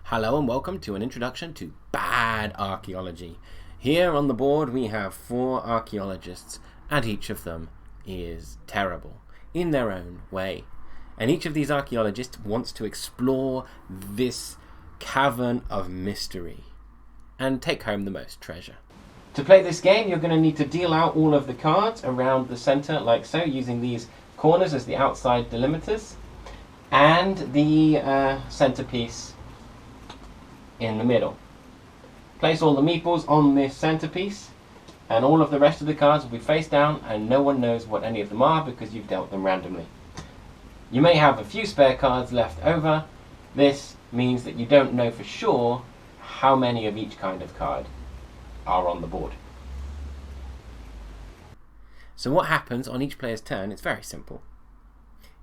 Hello and welcome to an introduction to bad archaeology. Here on the board we have 4 archaeologists, and each of them is terrible in their own way. And each of these archaeologists wants to explore this cavern of mystery and take home the most treasure. To play this game, you're going to need to deal out all of the cards around the center like so, using these corners as the outside delimiters and the centerpiece in the middle. Place all the meeples on this centerpiece, and all of the rest of the cards will be face down, and no one knows what any of them are because you've dealt them randomly. You may have a few spare cards left over. This means that you don't know for sure how many of each kind of card are on the board. So what happens on each player's turn, it's very simple,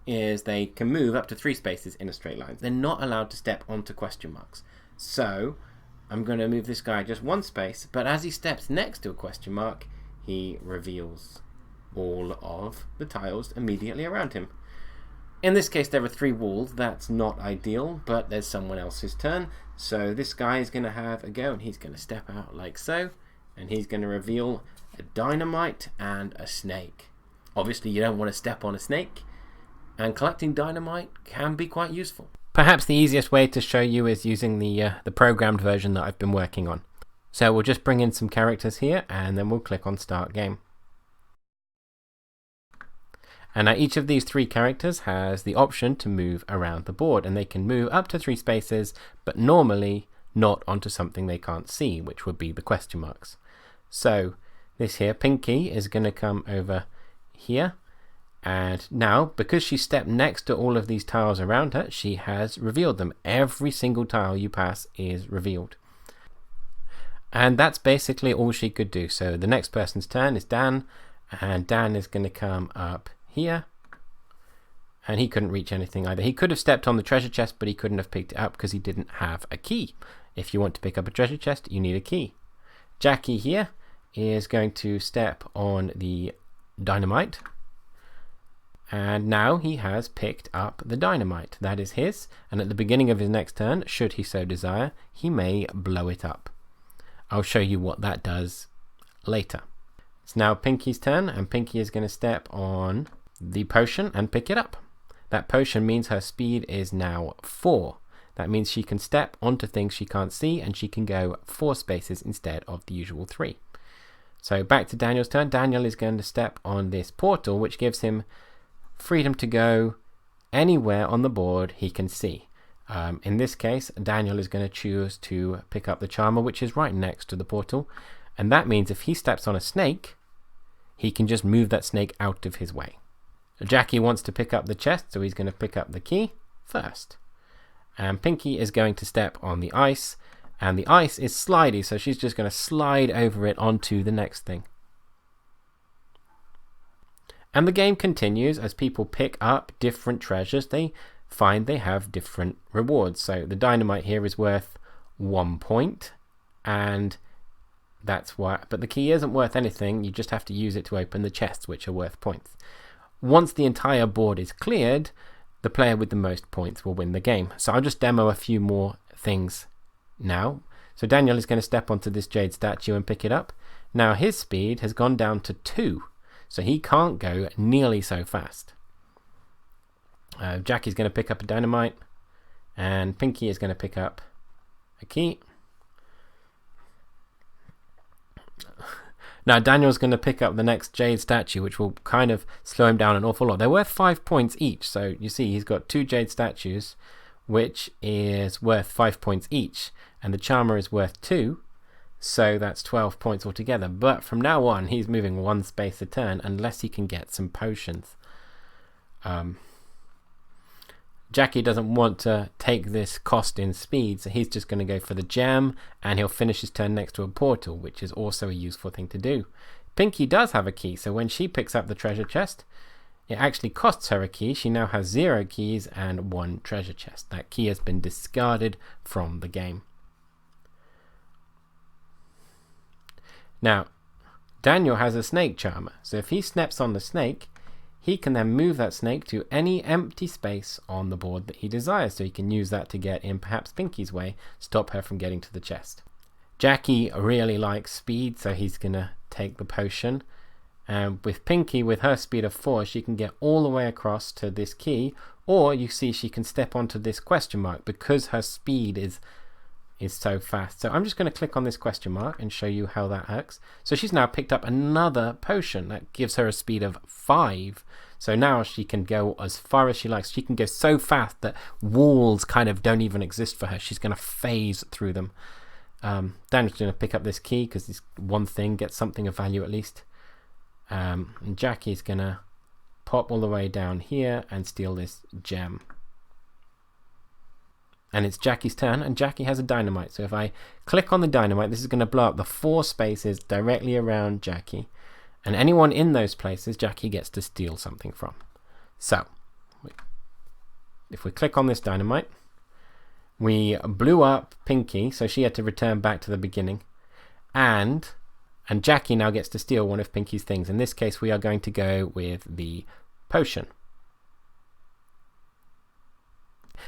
is they can move up to 3 spaces in a straight line. They're not allowed to step onto question marks. So I'm going to move this guy just 1 space, but as he steps next to a question mark, he reveals all of the tiles immediately around him. In this case there are 3 walls. That's not ideal, but there's someone else's turn, so this guy is going to have a go, and he's going to step out like so, and he's going to reveal a dynamite and a snake. Obviously you don't want to step on a snake, and collecting dynamite can be quite useful. Perhaps the easiest way to show you is using the programmed version that I've been working on. So we'll just bring in some characters here, and then we'll click on Start Game. And now each of these 3 characters has the option to move around the board, and they can move up to 3 spaces, but normally not onto something they can't see, which would be the question marks. So this here, Pinky, is going to come over here. And now, because she stepped next to all of these tiles around her, she has revealed them. Every single tile you pass is revealed. And that's basically all she could do. So the next person's turn is Dan, and Dan is going to come up here. And he couldn't reach anything either. He could have stepped on the treasure chest, but he couldn't have picked it up because he didn't have a key. If you want to pick up a treasure chest, you need a key. Jackie here is going to step on the dynamite. And now he has picked up the dynamite. That is his, and at the beginning of his next turn, should he so desire, he may blow it up. I'll show you what that does later. It's now Pinky's turn, and Pinky is going to step on the potion and pick it up. That potion means her speed is now 4. That means she can step onto things she can't see, and she can go 4 spaces instead of the usual 3. So back to Daniel's turn. Daniel is going to step on this portal, which gives him freedom to go anywhere on the board he can see. In this case, Daniel is going to choose to pick up the charmer, which is right next to the portal, and that means if he steps on a snake, he can just move that snake out of his way. Jackie wants to pick up the chest, so he's going to pick up the key first. And Pinky is going to step on the ice, and the ice is slidey, so she's just going to slide over it onto the next thing. And the game continues as people pick up different treasures. They find they have different rewards. So the dynamite here is worth 1 point, and that's why. But the key isn't worth anything. You just have to use it to open the chests, which are worth points. Once the entire board is cleared, the player with the most points will win the game. So I'll just demo a few more things now. So Daniel is going to step onto this jade statue and pick it up. Now his speed has gone down to 2. So he can't go nearly so fast. Jackie's going to pick up a dynamite, and Pinky is going to pick up a key. Now Daniel's going to pick up the next jade statue, which will kind of slow him down an awful lot. They're worth 5 points each, so you see he's got 2 jade statues, which is worth 5 points each, and the charmer is worth 2. So that's 12 points altogether. But from now on, he's moving 1 space a turn unless he can get some potions. Jackie doesn't want to take this cost in speed, so he's just going to go for the gem, and he'll finish his turn next to a portal, which is also a useful thing to do. Pinky does have a key, so when she picks up the treasure chest, it actually costs her a key. She now has 0 keys and 1 treasure chest. That key has been discarded from the game. Now, Daniel has a snake charmer, so if he steps on the snake, he can then move that snake to any empty space on the board that he desires. So he can use that to get in perhaps Pinky's way, stop her from getting to the chest. Jackie really likes speed, so he's going to take the potion. And with Pinky, with her speed of 4, she can get all the way across to this key, or you see she can step onto this question mark because her speed is so fast. So I'm just going to click on this question mark and show you how that works. So she's now picked up another potion that gives her a speed of 5. So now she can go as far as she likes. She can go so fast that walls kind of don't even exist for her. She's going to phase through them. Daniel's going to pick up this key because this one thing gets something of value at least. And Jackie's going to pop all the way down here and steal this gem. And it's Jackie's turn, and Jackie has a dynamite. So if I click on the dynamite, this is going to blow up the 4 spaces directly around Jackie. And anyone in those places, Jackie gets to steal something from. So, if we click on this dynamite, we blew up Pinky, so she had to return back to the beginning. And Jackie now gets to steal one of Pinky's things. In this case, we are going to go with the potion.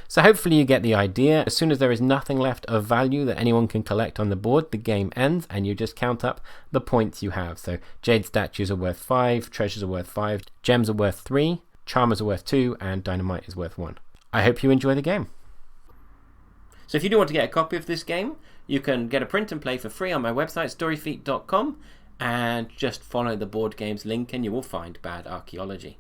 So hopefully you get the idea. As soon as there is nothing left of value that anyone can collect on the board, the game ends and you just count up the points you have. So jade statues are worth 5, treasures are worth 5, gems are worth 3, charmers are worth 2, and dynamite is worth 1. I hope you enjoy the game. So if you do want to get a copy of this game, you can get a print and play for free on my website, storyfeet.com, and just follow the board games link and you will find Bad Archaeology.